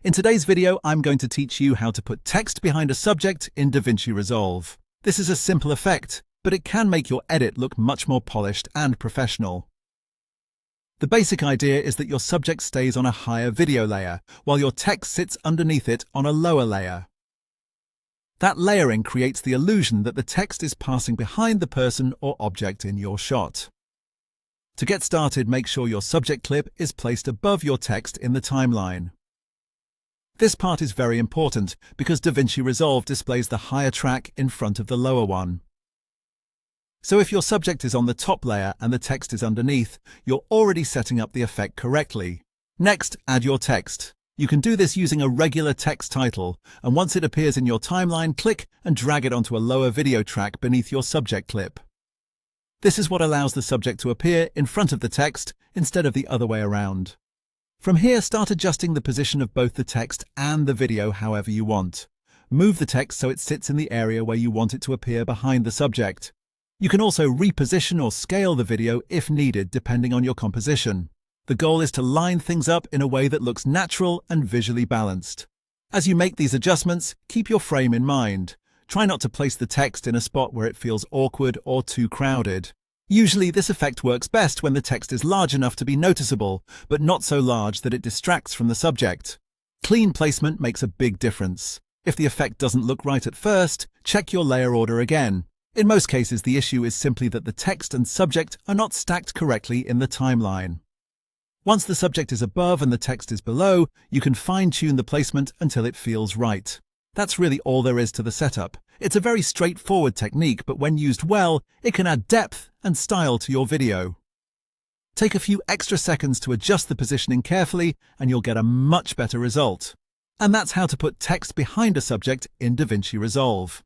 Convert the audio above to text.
In today's video, I'm going to teach you how to put text behind a subject in DaVinci Resolve. This is a simple effect, but it can make your edit look much more polished and professional. The basic idea is that your subject stays on a higher video layer, while your text sits underneath it on a lower layer. That layering creates the illusion that the text is passing behind the person or object in your shot. To get started, make sure your subject clip is placed above your text in the timeline. This part is very important because DaVinci Resolve displays the higher track in front of the lower one. So if your subject is on the top layer and the text is underneath, you're already setting up the effect correctly. Next, add your text. You can do this using a regular text title, and once it appears in your timeline, click and drag it onto a lower video track beneath your subject clip. This is what allows the subject to appear in front of the text instead of the other way around. From here, start adjusting the position of both the text and the video however you want. Move the text so it sits in the area where you want it to appear behind the subject. You can also reposition or scale the video if needed, depending on your composition. The goal is to line things up in a way that looks natural and visually balanced. As you make these adjustments, keep your frame in mind. Try not to place the text in a spot where it feels awkward or too crowded. Usually, this effect works best when the text is large enough to be noticeable, but not so large that it distracts from the subject. Clean placement makes a big difference. If the effect doesn't look right at first, check your layer order again. In most cases, the issue is simply that the text and subject are not stacked correctly in the timeline. Once the subject is above and the text is below, you can fine-tune the placement until it feels right. That's really all there is to the setup. It's a very straightforward technique, but when used well, it can add depth and style to your video. Take a few extra seconds to adjust the positioning carefully, and you'll get a much better result. And that's how to put text behind a subject in DaVinci Resolve.